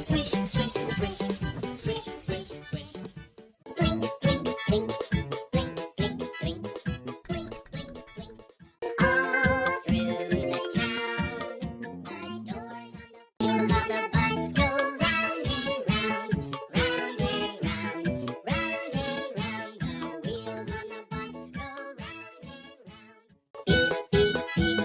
Swish, swish, swish, swish, swish, swish. Blink, blink, blink, blink, blink, blink, blink, blink, blink. All through the town, the doors on the bus go round and round, round and round, round and round. The wheels on the bus go round and round. Beep, beep, beep,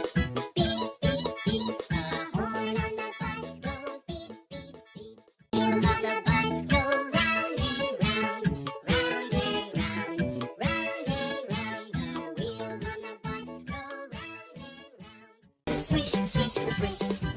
beep, beep, beep. The horn on the bus goes beep, beep, beep. Wheels on the bus go round and round, round and round, round and round. The wheels on the bus go round and round. Swish, swish, swish.